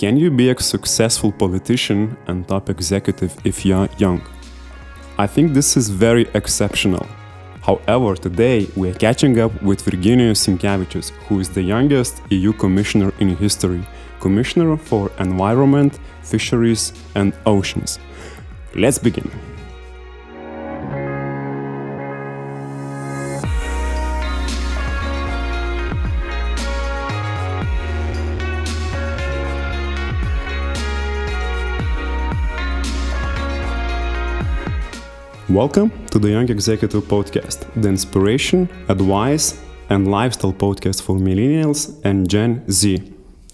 Can you be a successful politician and top executive if you are young? I think this is very exceptional. However, today we are catching up with Virginijus Sinkevicius, who is the youngest EU Commissioner in history, Commissioner for Environment, Fisheries and Oceans. Let's begin. Welcome to the Young Executive Podcast, the inspiration, advice, and lifestyle podcast for millennials and Gen Z,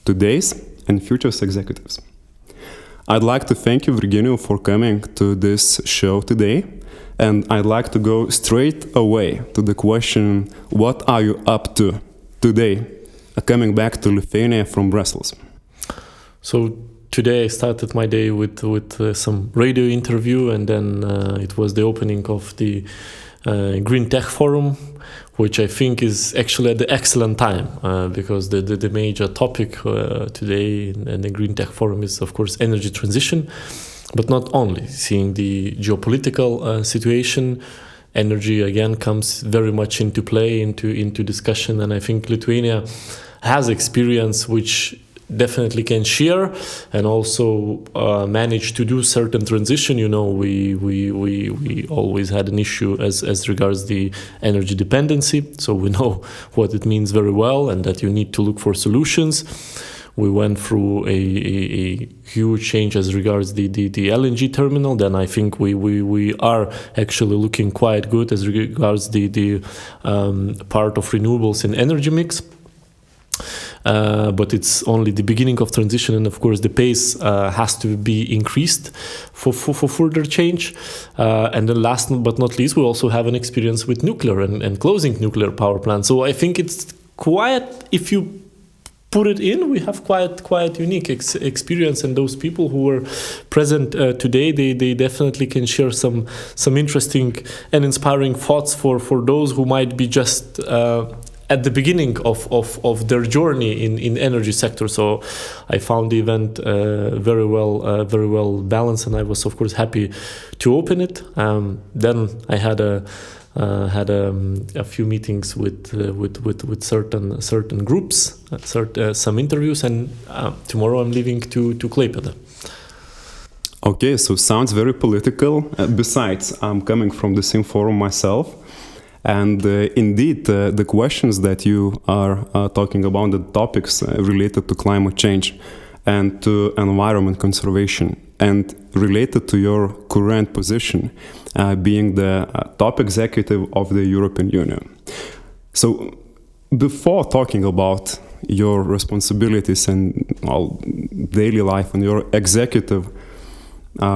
today's and future's executives. I'd like to thank you, Virginijus, for coming to this show today, and I'd like to go straight away to the question, what are you up to today, coming back to Lithuania from Brussels? So today I started my day with some radio interview, and then it was the opening of the Green Tech Forum, which I think is actually at the excellent time because the major topic today in the Green Tech Forum is, of course, energy transition, but not only. Seeing the geopolitical situation, energy again comes very much into play, into discussion, and I think Lithuania has experience which definitely can share and also manage to do certain transition. You know, we always had an issue as regards the energy dependency, so we know what it means very well and that you need to look for solutions. We went through a huge change as regards the LNG terminal. Then I think we are actually looking quite good as regards the part of renewables in energy mix. But it's only the beginning of transition, and of course the pace has to be increased for further change. And then last but not least, we also have an experience with nuclear and closing nuclear power plants. So I think it's quite, if you put it in, we have quite unique experience, and those people who were present today, they definitely can share some interesting and inspiring thoughts for those who might be just at the beginning of their journey in energy sector. So I found the event very well balanced, and I was of course happy to open it. Then I had a few meetings with certain groups, some interviews, and tomorrow I'm leaving to Klaipėda. Okay, so sounds very political. Besides, I'm coming from the same forum myself. And indeed, the questions that you are talking about, the topics related to climate change and to environment conservation and related to your current position, being the top executive of the European Union. So before talking about your responsibilities and daily life and your executive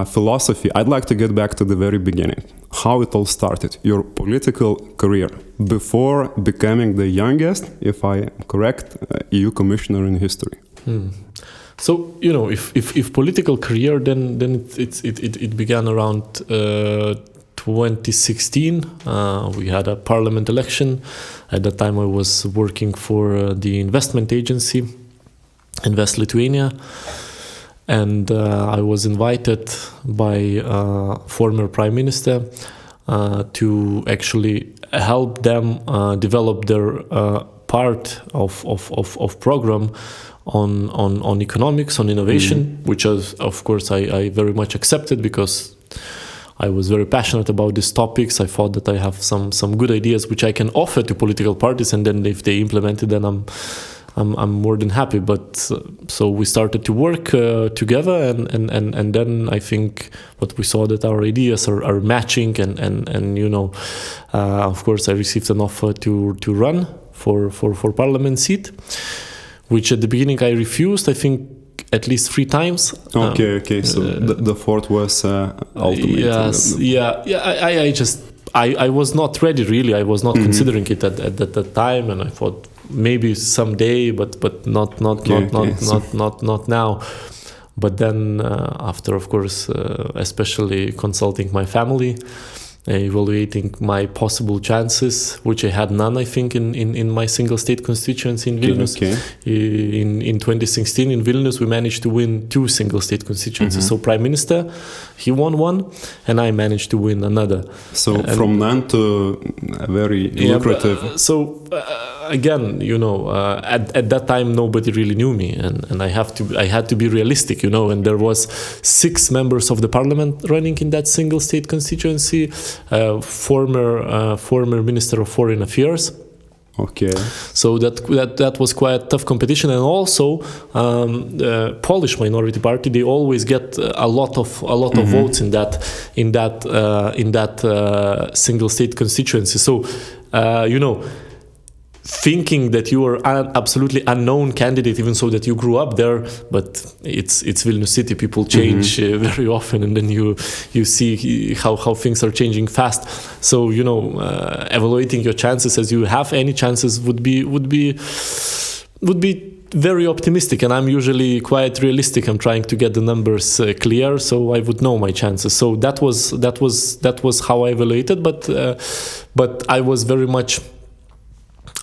philosophy, I'd like to get back to the very beginning. How it all started, your political career, before becoming the youngest, if I am correct, EU Commissioner in history. So, you know, if political career, then it began around 2016. We had a parliament election. At that time, I was working for the investment agency, Invest Lithuania. And I was invited by former Prime Minister to actually help them develop their part of program on economics, on innovation, which of course I very much accepted because I was very passionate about these topics. I thought that I have some good ideas which I can offer to political parties, and then if they implement it, then I'm more than happy. But so we started to work together, and then I think what we saw that our ideas are matching, and you know, of course I received an offer to run for Parliament seat, which at the beginning I refused, I think at least 3 times. Okay. So the fourth was ultimate. Yes, I was not ready really. I was not considering it at that time, and I thought maybe someday, but not now. But then after, of course, especially consulting my family, evaluating my possible chances, which I had none, I think, in my single state constituency in Vilnius. Okay. In 2016 in Vilnius, we managed to win 2 single state constituencies. So Prime Minister, he won one, and I managed to win another. So from none to a very lucrative. Again, at that time nobody really knew me, and I had to be realistic, and there was 6 members of the parliament running in that single state constituency, former Minister of Foreign Affairs. Okay. So that was quite tough competition, and also Polish minority party, they always get a lot of votes in that single state constituency. So thinking that you are an absolutely unknown candidate, even so that you grew up there, but it's Vilnius city. People change very often, and then you see how things are changing fast. So evaluating your chances as you have any chances would be very optimistic, and I'm usually quite realistic. I'm trying to get the numbers clear, so I would know my chances. So that was how I evaluated, but I was very much.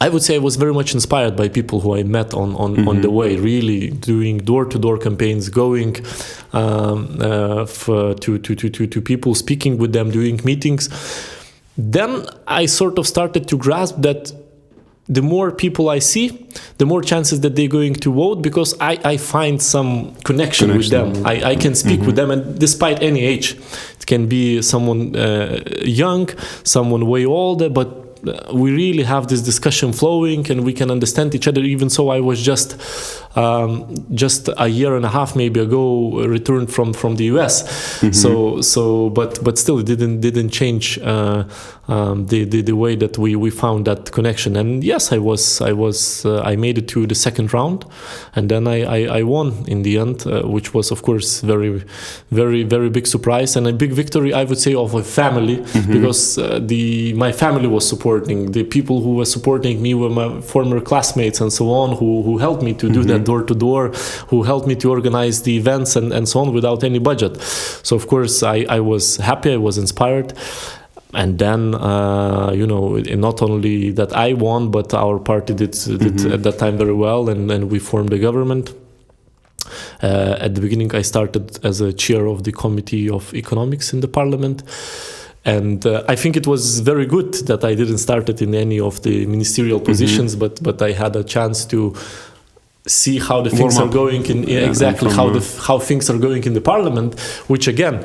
I would say I was very much inspired by people who I met on the way, really doing door-to-door campaigns, going to people, speaking with them, doing meetings. Then I sort of started to grasp that the more people I see, the more chances that they're going to vote, because I find some connection with them. I can speak with them, and despite any age. It can be someone young, someone way older, but we really have this discussion flowing, and we can understand each other. Even so, I was just a year and a half maybe ago returned from the US. But still it didn't change the way that we found that connection. And yes, I made it to the second round, and then I won in the end, which was of course very, very, very big surprise and a big victory, I would say, of a family, because my family was supporting. The people who were supporting me were my former classmates and so on, who helped me to do that door-to-door, who helped me to organize the events and so on without any budget. So of course I was happy, I was inspired. And then, not only that I won, but our party did at that time very well, and we formed a government. At the beginning, I started as a chair of the Committee of Economics in the Parliament. And I think it was very good that I didn't start it in any of the ministerial positions, but I had a chance to see how the things are going how things are going in the parliament, which again,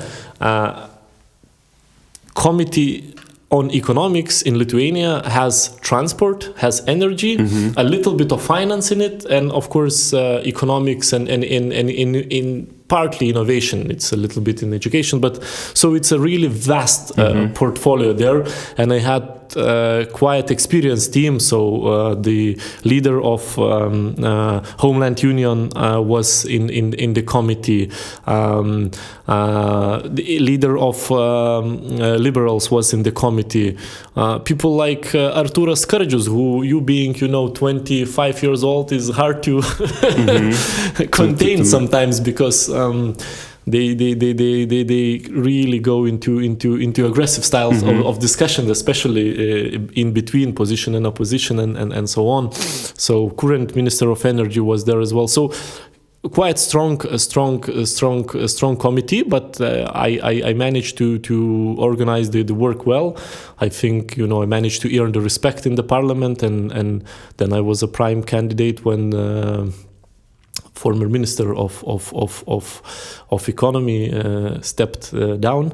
Committee on Economics in Lithuania has transport, has energy, a little bit of finance in it, and of course economics and in partly innovation. It's a little bit in education, but so it's a really vast portfolio there. And I had quite experienced team. So the leader of Homeland Union was in the committee. The leader of Liberals was in the committee. People like Artūras Skardžius, who, you being 25 years old, is hard to contain sometimes, because they really go into aggressive styles of discussion, especially in between position and opposition and so on. So current Minister of Energy was there as well. So quite strong committee, but I managed to organize the work well. I think I managed to earn the respect in the parliament, and then I was a prime candidate when former Minister of Economy stepped down,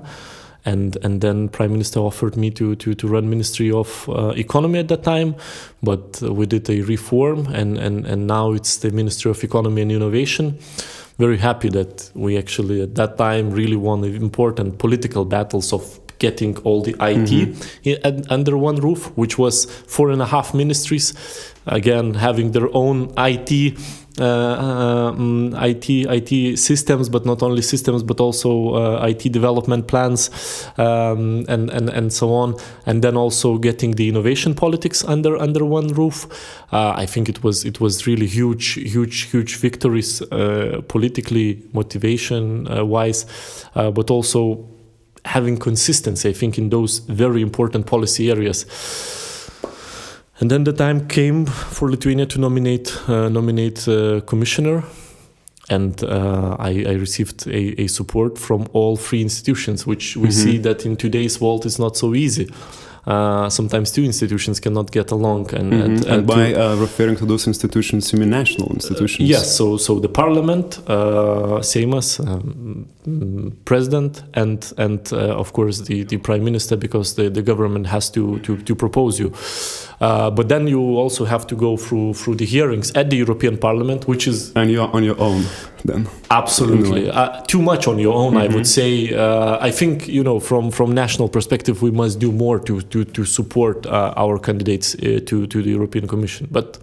and then Prime Minister offered me to run Ministry of Economy at that time, but we did a reform, and now it's the Ministry of Economy and Innovation. Very happy that we actually at that time really won the important political battles of getting all the IT under one roof, which was 4.5 ministries, again having their own IT systems, but not only systems, but also IT development plans, and so on, and then also getting the innovation politics under one roof. I think it was really huge victories, politically, motivation wise, but also having consistency, I think, in those very important policy areas. And then the time came for Lithuania to nominate a commissioner, and I received a support from all three institutions, which we see that in today's world is not so easy. Sometimes two institutions cannot get along, and by referring to those institutions, you mean national institutions? Yes, so the parliament, Seimas, president, and of course the prime minister, because the government has to propose you. But then you also have to go through the hearings at the European Parliament, which is... And you're on your own then? Absolutely. Too much on your own, I would say. I think, from national perspective, we must do more to support our candidates to the European Commission. But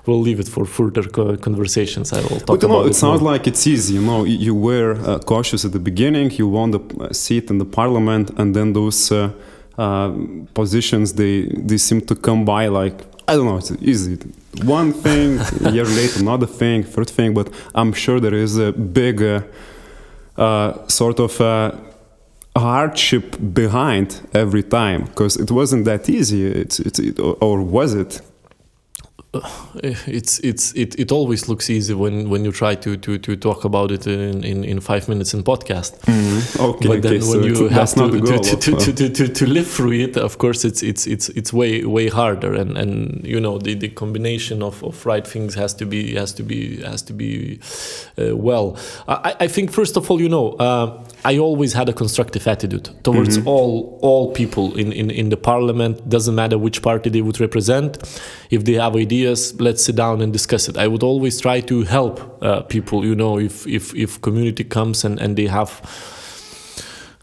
we'll leave it for further conversations. I will talk about it. It sounds like it's easy. You were cautious at the beginning. You won the seat in the Parliament, and then those positions they seem to come by like, I don't know, it's easy. One thing, a year later, another thing, third thing, but I'm sure there is a big sort of hardship behind every time, because it wasn't that easy. Or was it? It always looks easy when you try to talk about it in 5 minutes in podcast. Okay, but then when you have to live through it, of course it's way harder, and the combination of right things has to be well. I think first of all, I always had a constructive attitude towards all people in the parliament. Doesn't matter which party they would represent. If they have ideas, let's sit down and discuss it. I would always try to help people. If community comes and they have,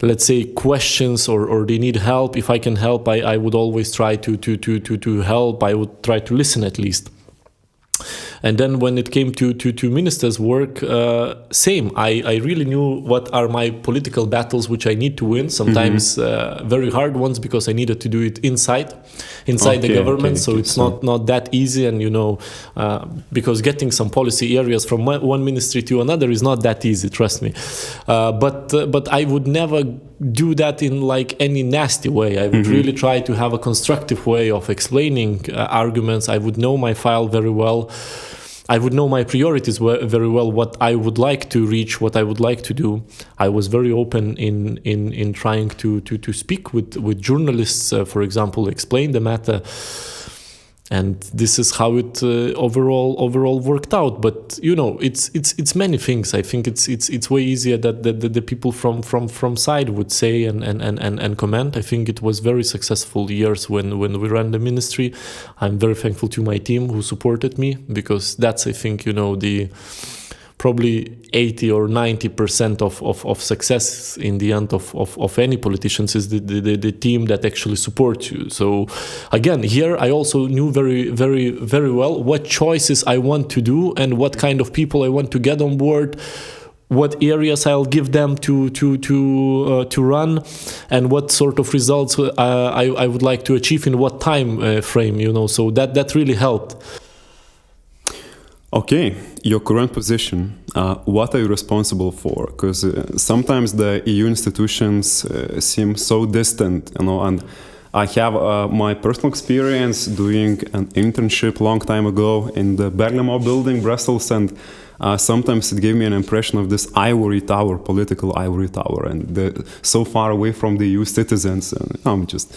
let's say, questions or they need help. If I can help, I would always try to help. I would try to listen at least. And then when it came to ministers' work, same. I really knew what are my political battles which I need to win. Sometimes very hard ones, because I needed to do it inside the government. So it's not that easy. And because getting some policy areas from one ministry to another is not that easy. Trust me. But I would never do that in like any nasty way. I would really try to have a constructive way of explaining arguments. I would know my file very well. I would know my priorities very well, what I would like to reach, what I would like to do. I was very open in trying to speak with journalists, for example, explain the matter. And this is how it overall worked out. But it's many things. I think it's way easier that the people from side would say and comment. I think it was very successful years when we ran the ministry. I'm very thankful to my team who supported me, because that's, I think, the probably 80 or 90% of success in the end of any politicians is the team that actually supports you. So again, here I also knew very, very, very well what choices I want to do and what kind of people I want to get on board, what areas I'll give them to run, and what sort of results I would like to achieve in what time frame, so that really helped. Okay, your current position, what are you responsible for? Because sometimes the EU institutions seem so distant, and I have my personal experience doing an internship long time ago in the Berlimo building, Brussels, and sometimes it gave me an impression of this ivory tower, political ivory tower, and so far away from the EU citizens. I'm just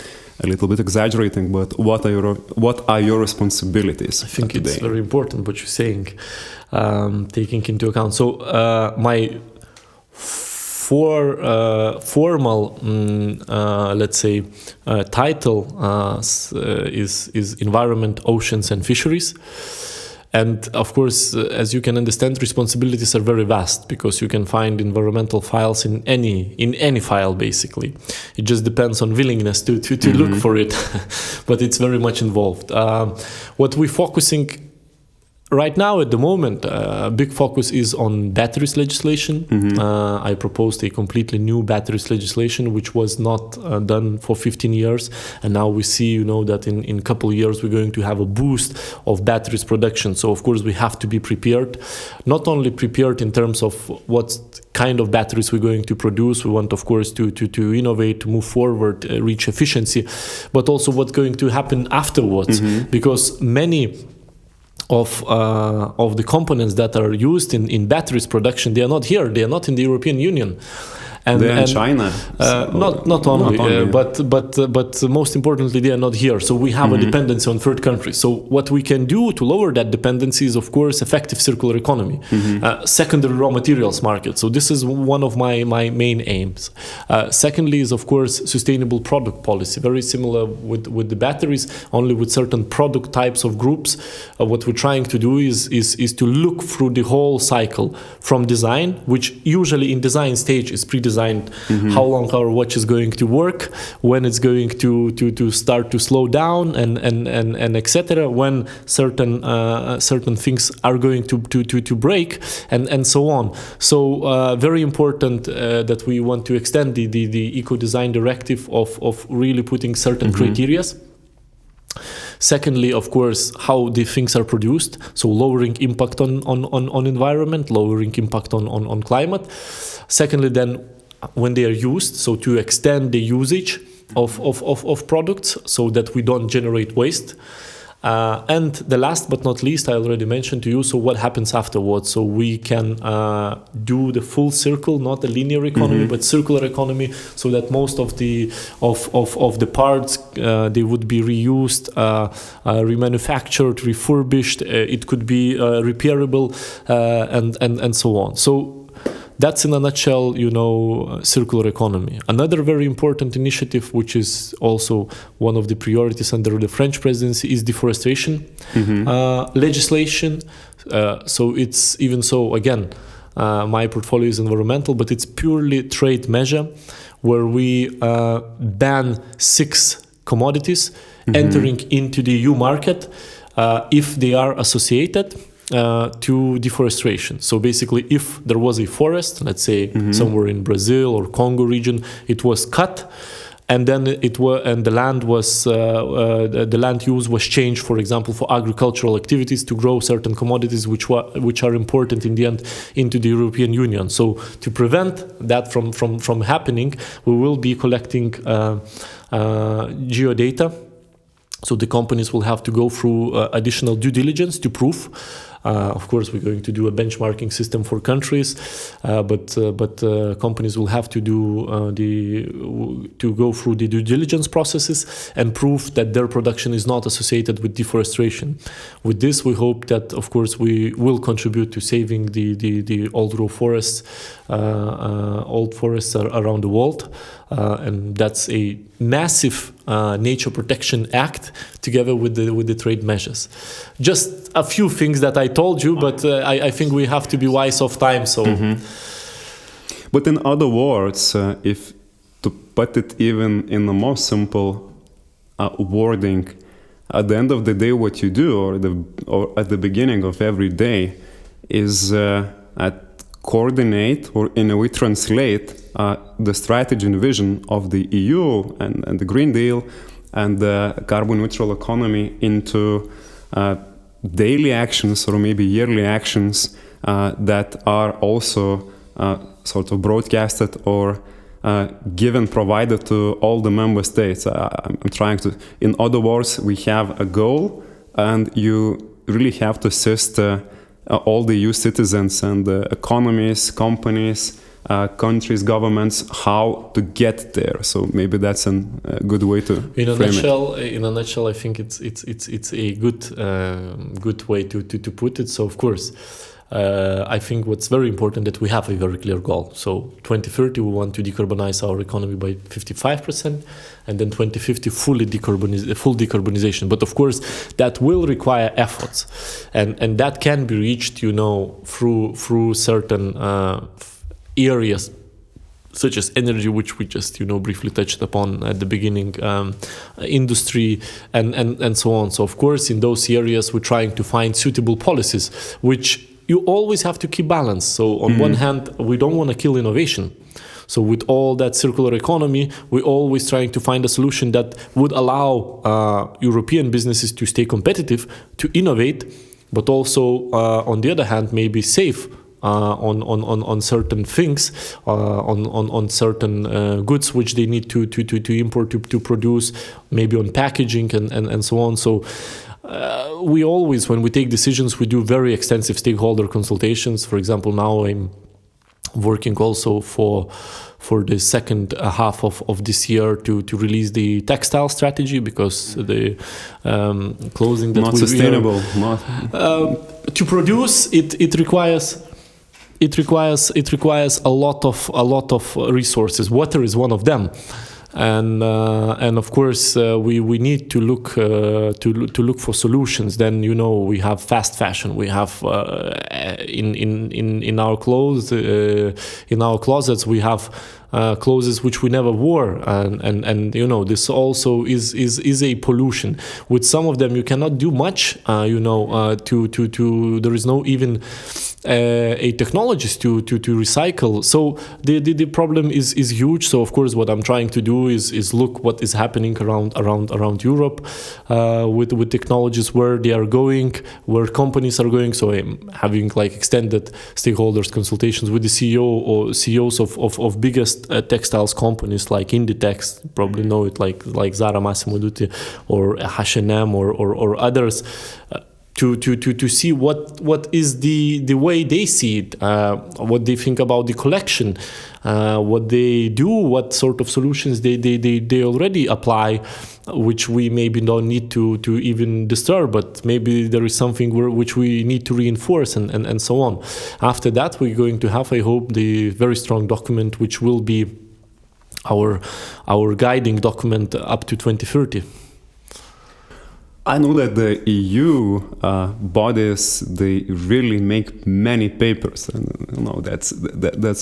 a little bit exaggerating, but what are your responsibilities? I think it's very important what you're saying, taking into account. So my formal, let's say, title is Environment, Oceans and Fisheries. And of course, as you can understand, responsibilities are very vast, because you can find environmental files in any file, basically. It just depends on willingness to look for it, but it's very much involved. What we're focusing Right now, at the moment, big focus is on batteries legislation. I proposed a completely new batteries legislation, which was not done for 15 years. And now we see, that in a couple of years, we're going to have a boost of batteries production. So, of course, we have to be prepared, not only prepared in terms of what kind of batteries we're going to produce. We want, of course, to innovate, to move forward, reach efficiency, but also what's going to happen afterwards, because many of the components that are used in batteries production, they are not here. They are not in the European Union. They're in China. Not only. But most importantly, they are not here. So we have a dependency on third countries. So what we can do to lower that dependency is, of course, effective circular economy, secondary raw materials market. So this is one of my main aims. Secondly is, of course, sustainable product policy, very similar with the batteries, only with certain product types of groups. What we're trying to do is to look through the whole cycle from design, which usually in design stage is pre-designed. How long our watch is going to work, when it's going to start to slow down, and etc. When certain things are going to break, and so on. So very important that we want to extend the eco design directive of really putting certain criteria. Secondly, of course, how the things are produced, so lowering impact on environment, lowering impact on climate. Secondly, then when they are used, so to extend the usage of products so that we don't generate waste. And the last but not least, I already mentioned to you, so what happens afterwards? So we can do the full circle, not a linear economy, but circular economy, so that most of the parts, they would be reused, remanufactured, refurbished, it could be repairable, and so on. So that's in a nutshell, circular economy. Another very important initiative, which is also one of the priorities under the French presidency, is deforestation legislation. So it's even so, again, my portfolio is environmental, but it's purely trade measure where we ban 6 commodities entering into the EU market if they are associated to deforestation. So basically, if there was a forest, let's say somewhere in Brazil or Congo region, it was cut, and then the land was the land use was changed, for example, for agricultural activities to grow certain commodities which are important in the end into the European Union. So to prevent that from happening, we will be collecting geodata. So the companies will have to go through additional due diligence to prove. Of course, we're going to do a benchmarking system for countries, but companies will have to go through the due diligence processes and prove that their production is not associated with deforestation. With this, we hope that, of course, we will contribute to saving the old forests around the world, and that's a massive nature protection act together with the trade measures. Just a few things that I told you, but I think we have to be wise of time. So, but in other words, if to put it even in a more simple wording, at the end of the day, what you do, or at the beginning of every day, is coordinate or in a way translate the strategy and vision of the EU and the Green Deal and the carbon neutral economy into daily actions or maybe yearly actions that are also sort of broadcasted or provided to all the member states. I'm trying to, in other words, we have a goal, and you really have to assist all the EU citizens and economies, companies, countries, governments, how to get there. So maybe that's a good way to in a frame nutshell. it. In a nutshell, I think it's a good way to put it. So of course, I think what's very important that we have a very clear goal. So 2030, we want to decarbonize our economy by 55%, and then 2050 full decarbonization. But of course, that will require efforts, and that can be reached, through certain areas such as energy, which we just briefly touched upon at the beginning, industry, and so on. So of course, in those areas, we're trying to find suitable policies, which you always have to keep balance. So on one hand, we don't want to kill innovation. So with all that circular economy, we're always trying to find a solution that would allow European businesses to stay competitive, to innovate, but also on the other hand, maybe save on certain things, on certain goods which they need to import to produce, maybe on packaging and so on. So we always, when we take decisions, we do very extensive stakeholder consultations. For example, now I'm working also for the second half of this year to release the textile strategy, because the clothing that not sustainable. To produce it requires a lot of resources. Water is one of them. And of course we need to look for solutions. Then we have fast fashion. We have in our clothes, in our closets, we have clothes which we never wore, and this also is a pollution. With some of them you cannot do much. There is no even a technologies to recycle. So the problem is huge. So of course what I'm trying to do is look what is happening around Europe with technologies, where they are going, where companies are going. So I'm having extended stakeholders consultations with the CEO or CEOs of biggest textiles companies like Inditex, probably know it, like Zara, Massimo Dutti, or H&M or others. To see what is the way they see it, what they think about the collection, what they do, what sort of solutions they already apply, which we maybe don't need to even disturb, but maybe there is something which we need to reinforce and so on. After that, we're going to have, I hope, the very strong document which will be our guiding document up to 2030. I know that the EU bodies, they really make many papers, and that's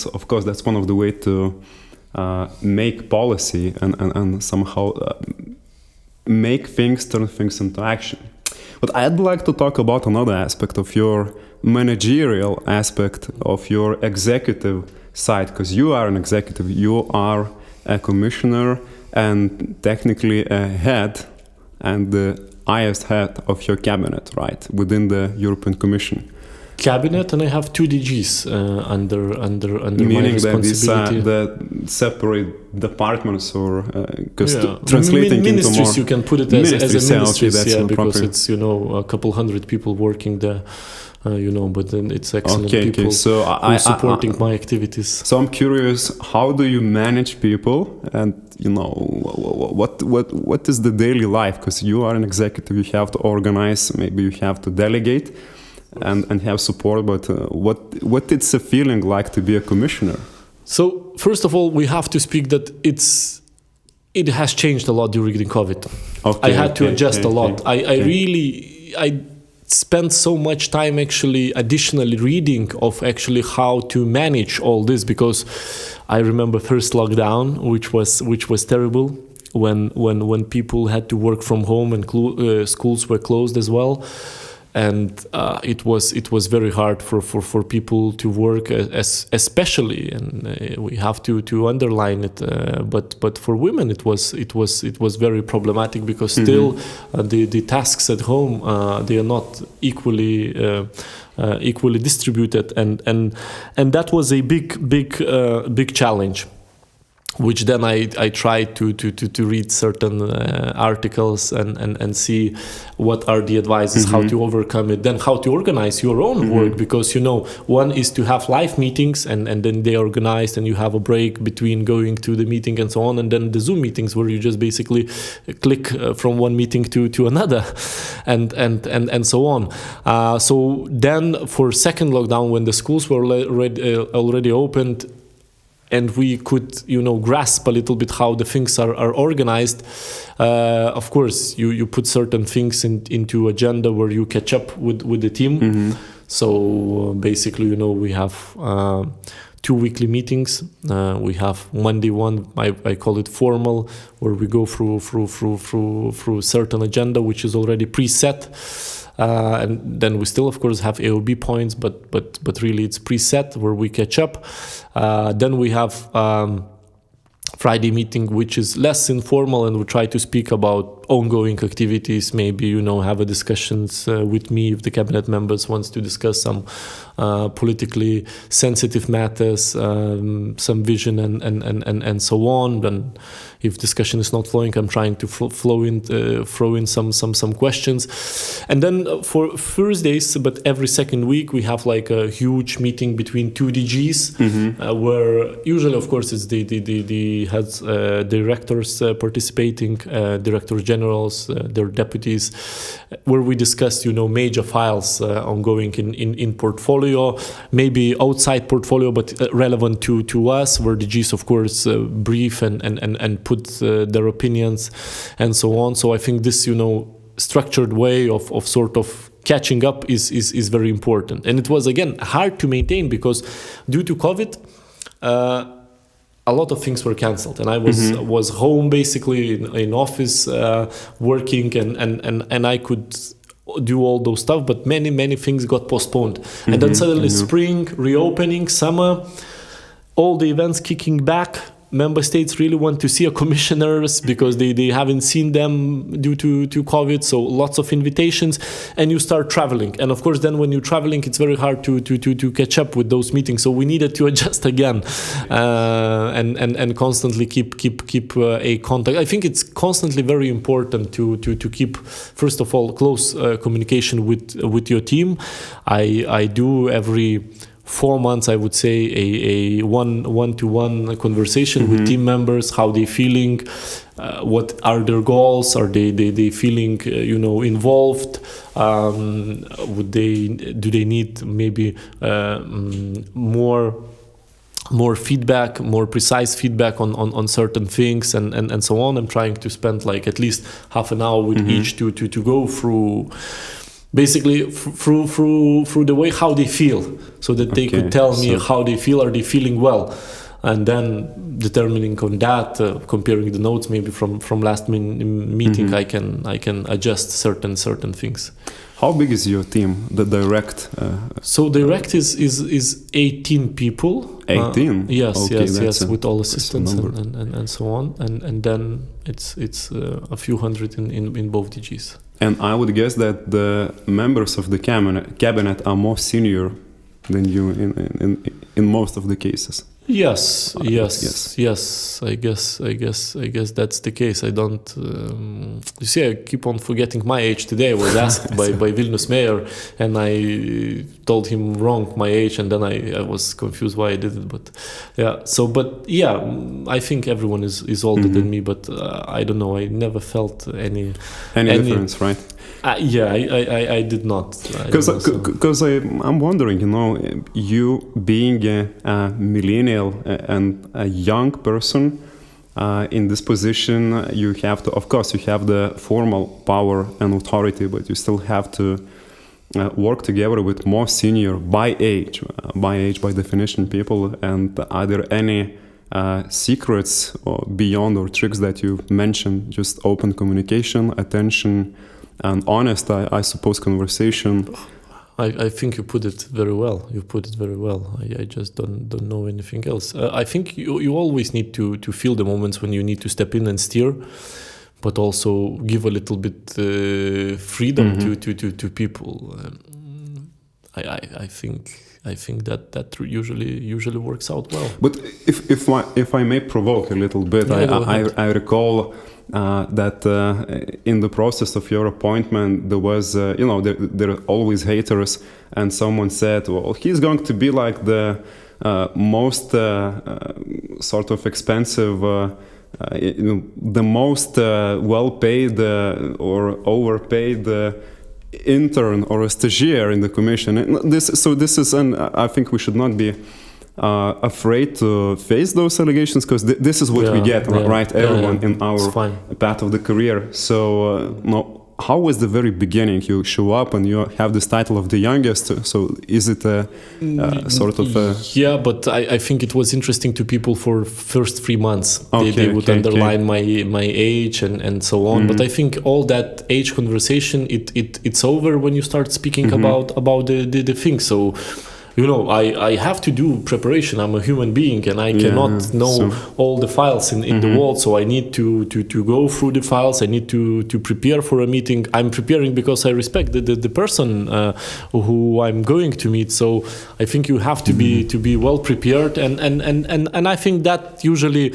of course that's one of the way to make policy and somehow turn things into action. But I'd like to talk about another aspect of your managerial aspect of your executive side, because you are an executive, you are a commissioner and technically a head and the highest head of your cabinet, right, within the European Commission. Cabinet, and I have 2 DGs under meaning my responsibility. That these separate departments, or translating ministries, into more, you can put it as a ministry, because proper. it's a couple hundred people working there. But then it's excellent people so who are supporting my activities. So I'm curious, how do you manage people, and what is the daily life? Because you are an executive, you have to organize, maybe you have to delegate and have support, but what it's a feeling like to be a commissioner? So first of all, we have to speak that it has changed a lot during the COVID. I had to adjust a lot. I spent so much time actually additionally reading of actually how to manage all this, because I remember first lockdown, which was terrible, when people had to work from home and schools were closed as well. And it was very hard for people to work, especially, and we have to underline it. But for women, it was very problematic, because still the tasks at home they are not equally distributed, and that was a big challenge. Which then I tried to read certain articles and see what are the advices, how to overcome it, then how to organize your own work, because one is to have live meetings and then they are organized and you have a break between going to the meeting and so on, and then the Zoom meetings where you just basically click from one meeting to another and so on. So then for second lockdown, when the schools were already opened, and we could, grasp a little bit how the things are organized. Of course, you put certain things into agenda where you catch up with the team. So basically, we have 2 weekly meetings. We have Monday one, I call it formal, where we go through certain agenda which is already preset. And then we still, of course, have AOB points, but really it's preset where we catch up. Then we have Friday meeting, which is less informal, and we try to speak about ongoing activities. Maybe, have a discussions with me if the cabinet members wants to discuss some politically sensitive matters, some vision and so on. Then if discussion is not flowing, I'm trying to throw in some questions. And then for Thursdays, but every second week, we have like a huge meeting between 2 DGs, where usually, of course, it's the heads, directors participating, directors generals, their deputies, where we discuss, major files ongoing in portfolio, maybe outside portfolio, but relevant to us, where DGs, of course, brief and put their opinions and so on. So I think this, structured way of sort of catching up is very important. And it was, again, hard to maintain because due to COVID, a lot of things were cancelled, and I was home basically in office working, and I could do all those stuff, but many things got postponed. And then suddenly spring, reopening, summer, all the events kicking back. Member states really want to see commissioners because they haven't seen them due to COVID, so lots of invitations, and you start traveling. And of course, then when you're traveling, it's very hard to catch up with those meetings. So we needed to adjust again, and constantly keep a contact. I think it's constantly very important to keep, first of all, close communication with your team. I do every 4 months, I would say, a one-to-one conversation with team members, how they feeling, what are their goals, are they feeling involved, do they need maybe more feedback, more precise feedback on certain things and so on. I'm trying to spend like at least half an hour with each to go through basically through the way how they feel, so that they could tell me how they feel. Are they feeling well? And then determining on that, comparing the notes maybe from last meeting, I can adjust certain things. How big is your team, the direct? So direct is 18 people. 18? Yes, with all assistants and so on. And then it's a few hundred in both DGs. And I would guess that the members of the cabinet are more senior than you in most of the cases. Yes. I guess that's the case. I don't. You see, I keep on forgetting my age. Today, I was asked by Vilnius mayor, and I told him wrong my age, and then I was confused why I did it. But yeah. I think everyone is older than me, but I don't know. I never felt any difference, right? I did not. Because I'm wondering, you being a millennial and a young person in this position, you have to, of course, you have the formal power and authority, but you still have to work together with more senior by age by definition people. And are there any secrets or beyond or tricks that you mentioned? Just open communication, attention, and honest, I suppose, conversation. I think you put it very well. I just don't know anything else. I think you always need to feel the moments when you need to step in and steer, but also give a little bit freedom to people. I think that usually works out well. But if I may provoke a little bit, I recall that in the process of your appointment, there was, there are always haters, and someone said, well, he's going to be like the most sort of expensive, the most well-paid or overpaid intern or a stagiaire in the commission. This is, and I think we should not be afraid to face those allegations, because this is what we get, right? Everyone in our path of the career. So how was the very beginning? You show up and you have this title of the youngest. So is it a sort of a... Yeah, but I think it was interesting to people for first 3 months. They would underline my age and so on. But I think all that age conversation, it's over when you start speaking about the thing. So, you know, I have to do preparation. I'm a human being and I cannot know all the files in the world. So I need to go through the files. I need to prepare for a meeting. I'm preparing because I respect the person who I'm going to meet. So I think you have to be well prepared. And I think that usually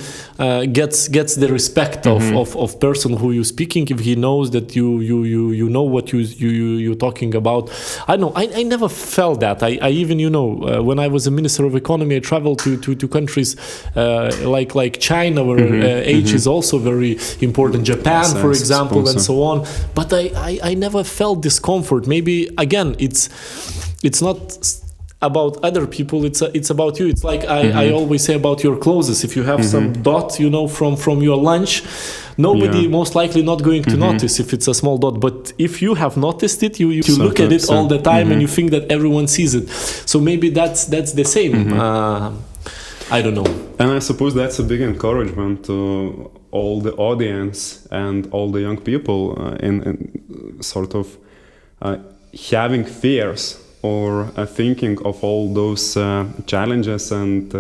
gets the respect of person who you're speaking, if he knows that you know what you're talking about. I know I never felt that. I even when I was a minister of economy, I traveled to countries like China, where age is also very important. Japan, for example, and so on. But I never felt discomfort. Maybe again, it's not about other people. It's about you. It's like I always say about your clothes. If you have some dot, from your lunch, nobody most likely not going to notice if it's a small dot. But if you have noticed it, you look at it all the time and you think that everyone sees it. So maybe that's the same. I don't know. And I suppose that's a big encouragement to all the audience and all the young people in sort of having fears or thinking of all those challenges and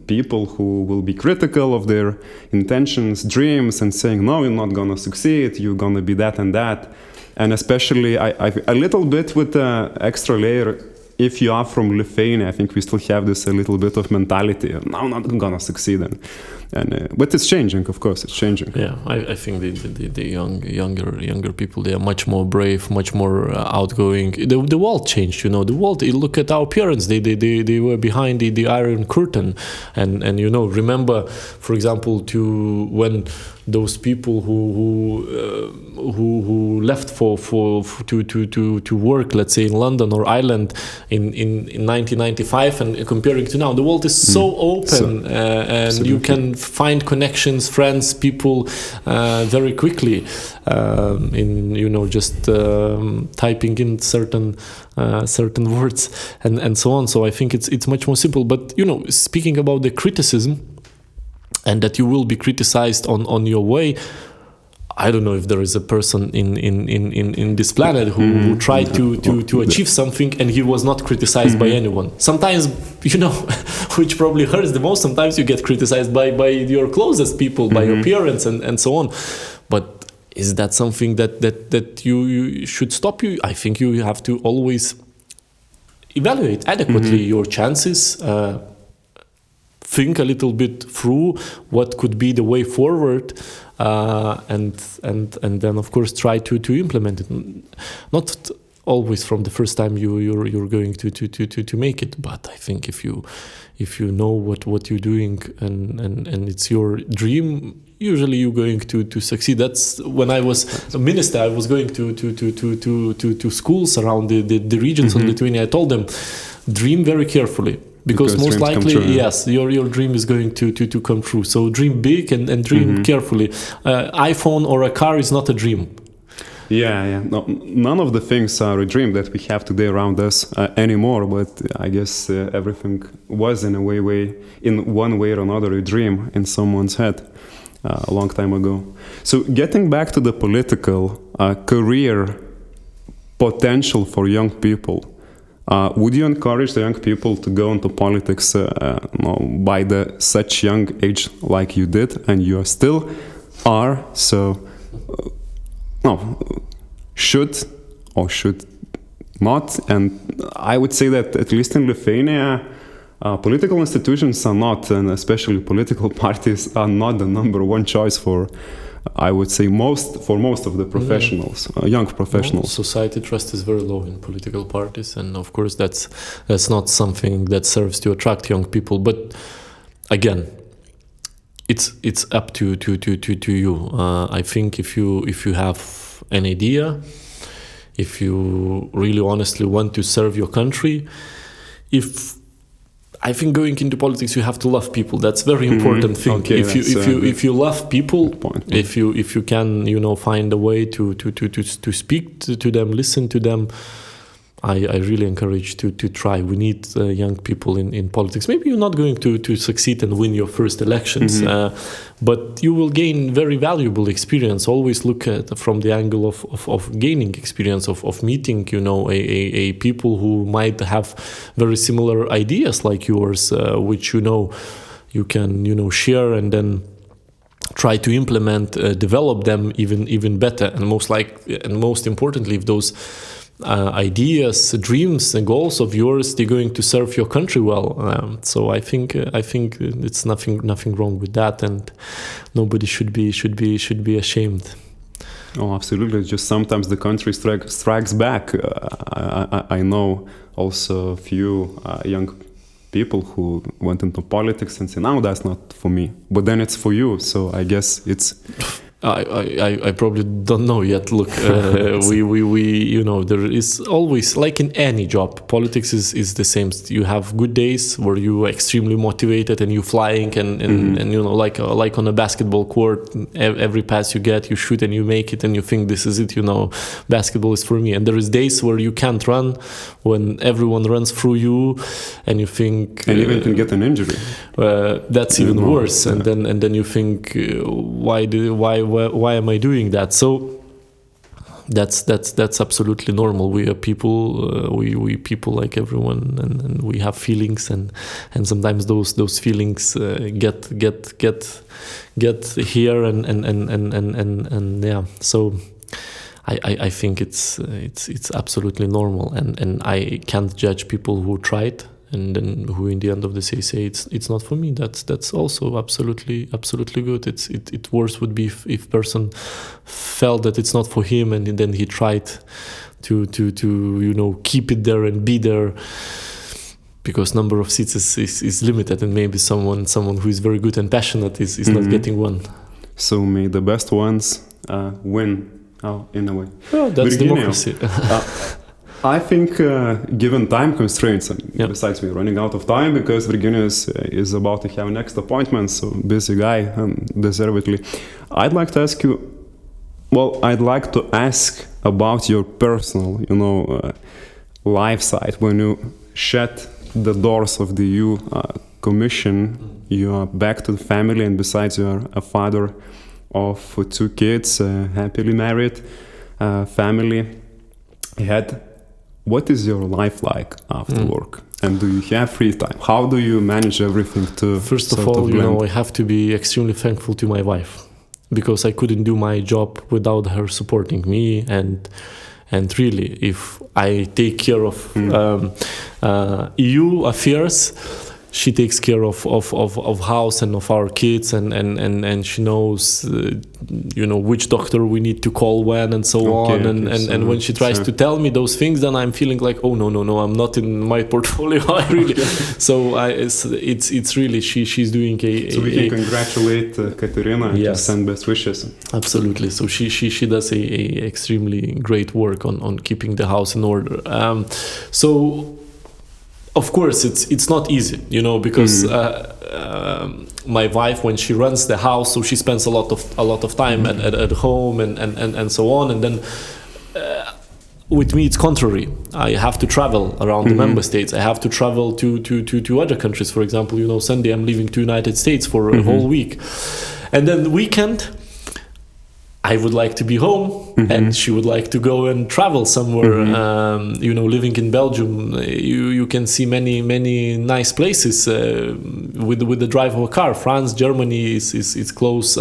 people who will be critical of their intentions, dreams, and saying, no, you're not gonna succeed, you're gonna be that and that. And especially, I a little bit with the extra layer, if you are from Lithuania, I think we still have this a little bit of mentality, no, I'm not gonna succeed. But it's changing, of course, it's changing. Yeah, I think the younger people, they are much more brave, much more outgoing. The world changed, the world. Look at our parents; they were behind the Iron Curtain, and remember, for example, when those people who left to work, let's say in London or Ireland in 1995, and comparing to now, the world is so open, and absolutely. You can find connections, friends, people very quickly in just typing in certain words and so on. So I think it's much more simple. But speaking about the criticism, and that you will be criticized on your way, I don't know if there is a person in this planet who tried to achieve something and he was not criticized by anyone. Sometimes, which probably hurts the most, sometimes you get criticized by your closest people, by your parents and so on. But is that something that you should stop you? I think you have to always evaluate adequately your chances, think a little bit through what could be the way forward, and then of course try to implement it. Not always from the first time you're going to make it, but I think if you know what you're doing and it's your dream, usually you're going to succeed. That's when I was a minister. I was going to schools around the regions of Lithuania. I told them, dream very carefully. Because most likely, yes, your dream is going to come true. So dream big and dream carefully. iPhone or a car is not a dream. Yeah. No, none of the things are a dream that we have today around us anymore. But I guess everything was in one way or another, a dream in someone's head a long time ago. So getting back to the political career potential for young people. Would you encourage the young people to go into politics by such young age like you did, and you still are? So, should or should not? And I would say that at least in Lithuania, political institutions are not, and especially political parties are not the number one choice for, I would say, most of the professionals, young professionals. Society trust is very low in political parties, and of course that's not something that serves to attract young people. But again, it's up to you. I think if you have an idea, if you really honestly want to serve your country, I think going into politics, you have to love people. That's very important thing. Okay, if you love people, point. if you can find a way to speak to them, listen to them, I really encourage to try. We need young people in politics. Maybe you're not going to succeed and win your first elections, but you will gain very valuable experience. Always look at from the angle of gaining experience, of meeting, a people who might have very similar ideas like yours, which you can share and then try to implement, develop them even better, and most importantly, if those ideas, dreams, and goals of yours, they're going to serve your country well. So I think it's nothing wrong with that, and nobody should be ashamed. Oh, absolutely. Just sometimes the country strikes back. I know also a few young people who went into politics and say, "No, that's not for me." But then it's for you. So I guess it's. I probably don't know yet. Look, we there is always, like in any job, politics is the same. You have good days where you are extremely motivated and you flying and like on a basketball court, every pass you get, you shoot and you make it and you think this is it. Basketball is for me. And there is days where you can't run, when everyone runs through you, and you think and even can get an injury. That's even worse. And then you think, why am I doing that? So that's absolutely normal. We are people. We people like everyone, and we have feelings, and sometimes those feelings get here and yeah. So I think it's absolutely normal, and I can't judge people who tried and then who in the end of the day say it's not for me. That's also absolutely good. It worse would be if person felt that it's not for him, and then he tried to keep it there and be there, because number of seats is limited, and maybe someone who is very good and passionate is not getting one. So may the best ones win. In a way. Oh, that's democracy. I think given time constraints, besides we're running out of time because Virginijus is about to have next appointment, so busy guy, deservedly. I'd like to ask about your personal, life side. When you shut the doors of the EU Commission, you are back to the family, and besides you are a father of 2 kids, happily married, family had. What is your life like after work? And do you have free time? How do you manage everything to... First of all, I have to be extremely thankful to my wife, because I couldn't do my job without her supporting me. And really, if I take care of EU affairs, she takes care of house and of our kids, and she knows which doctor we need to call when and so on. And when she tries to tell me those things, then I'm feeling like, oh no, I'm not in my portfolio. I really. So it's really she's doing a. So we can congratulate Katerina and send best wishes. Absolutely. So she does a extremely great work on keeping the house in order. So. Of course, it's not easy, because my wife, when she runs the house, so she spends a lot of time at home and so on, and then with me it's contrary. I have to travel around the member states. I have to travel to other countries. For example, Sunday I'm leaving to United States for a whole week, and then the weekend I would like to be home, and she would like to go and travel somewhere. Living in Belgium, you can see many nice places with the drive of a car. France, Germany is close,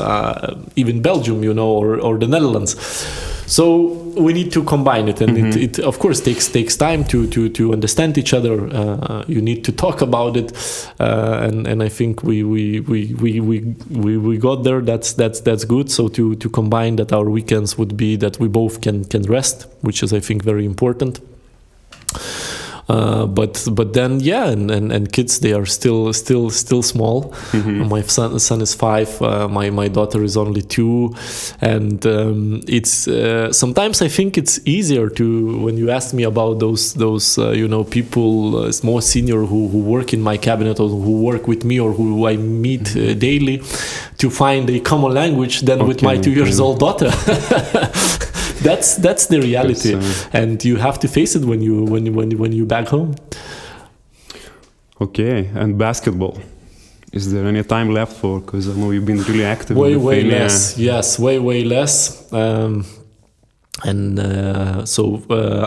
even Belgium, or the Netherlands. So we need to combine it, and it of course takes time to understand each other. You need to talk about it, and I think we got there. That's good. So to combine that, our weekends would be that we both can rest, which is I think very important. But then and kids, they are still small. My son is 5, my daughter is only 2, and it's sometimes I think it's easier to, when you ask me about those people more senior who work in my cabinet or who work with me or who I meet daily, to find a common language than with my 2 years old daughter. That's the reality, and you have to face it when you back home. Okay, and basketball. Is there any time left for? Because I know you've been really active. Way less. Yes, way less. So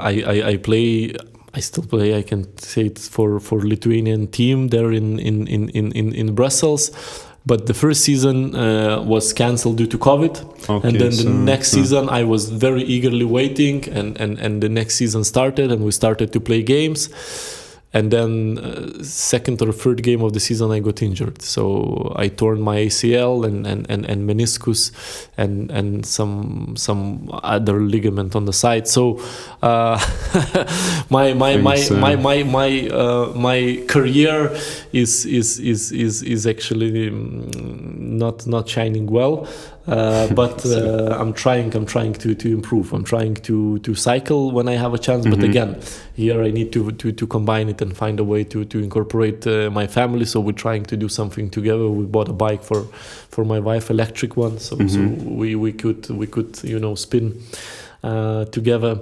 I play. I still play. I can say it's for Lithuanian team there in Brussels. But the first season was cancelled due to COVID, and then the next season I was very eagerly waiting, and the next season started, and we started to play games. And then second or third game of the season I got injured, so I torn my ACL and meniscus and some other ligament on the side. So my career is actually not shining well. But I'm trying to improve. I'm trying to cycle when I have a chance. But again, here I need to combine it and find a way to incorporate my family. So we're trying to do something together. We bought a bike for my wife, electric one. So we could spin together.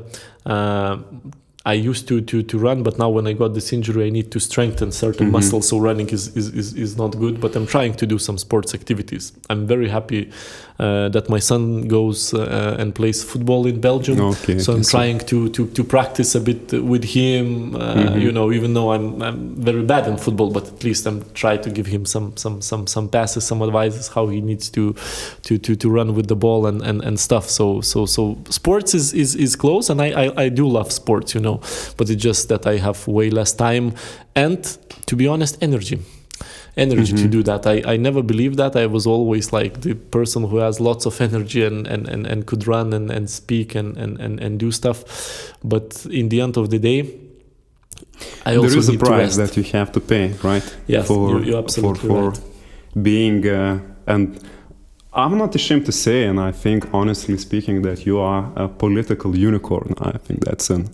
I used to run, but now when I got this injury, I need to strengthen certain muscles. So running is not good, but I'm trying to do some sports activities. I'm very happy that my son goes and plays football in Belgium. So I'm trying to practice a bit with him. Even though I'm very bad in football, but at least I'm trying to give him some passes, some advices how he needs to run with the ball and stuff. So sports is close, and I do love sports, but it's just that I have way less time and, to be honest, energy to do that. I never believed that. I was always like the person who has lots of energy and could run and speak and do stuff. But in the end of the day, I also there is a need price to rest. that you have to pay, right? Yes, you're absolutely for right. Being and I'm not ashamed to say, and I think honestly speaking, that you are a political unicorn. I think that's an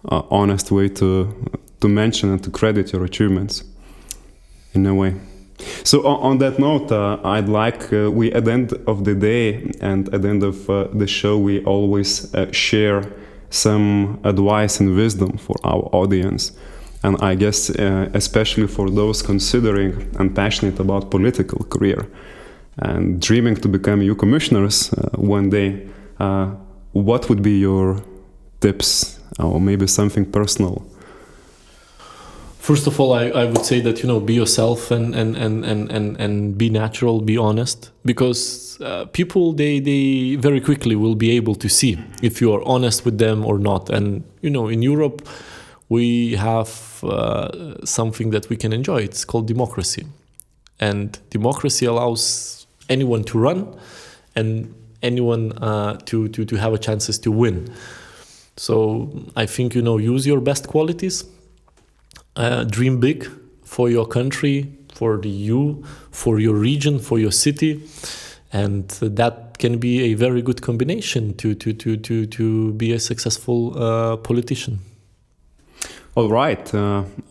honest way to mention and to credit your achievements in a way. So on that note, I'd like we at the end of the day and at the end of the show, we always share some advice and wisdom for our audience. And I guess especially for those considering and passionate about political career and dreaming to become EU commissioners one day, what would be your tips or maybe something personal? First of all, I would say that, be yourself and be natural, be honest, because people, they very quickly will be able to see if you are honest with them or not. And, in Europe, we have something that we can enjoy. It's called democracy. And democracy allows anyone to run and anyone to have a chances to win. So I think, use your best qualities. Dream big for your country, for the EU, for your region, for your city, and that can be a very good combination to be a successful politician. All right,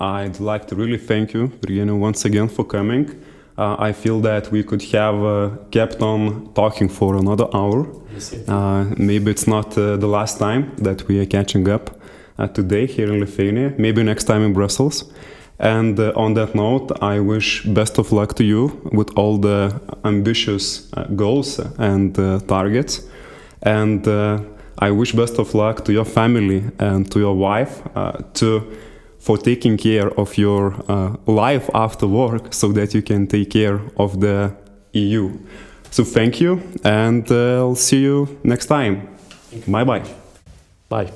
I'd like to really thank you, Virginijus, once again for coming. I feel that we could have kept on talking for another hour. Maybe it's not the last time that we are catching up. Today here in Lithuania, maybe next time in Brussels. And on that note, I wish best of luck to you with all the ambitious goals and targets. And I wish best of luck to your family and to your wife for taking care of your life after work so that you can take care of the EU. So thank you, and I'll see you next time. Bye-bye. Bye.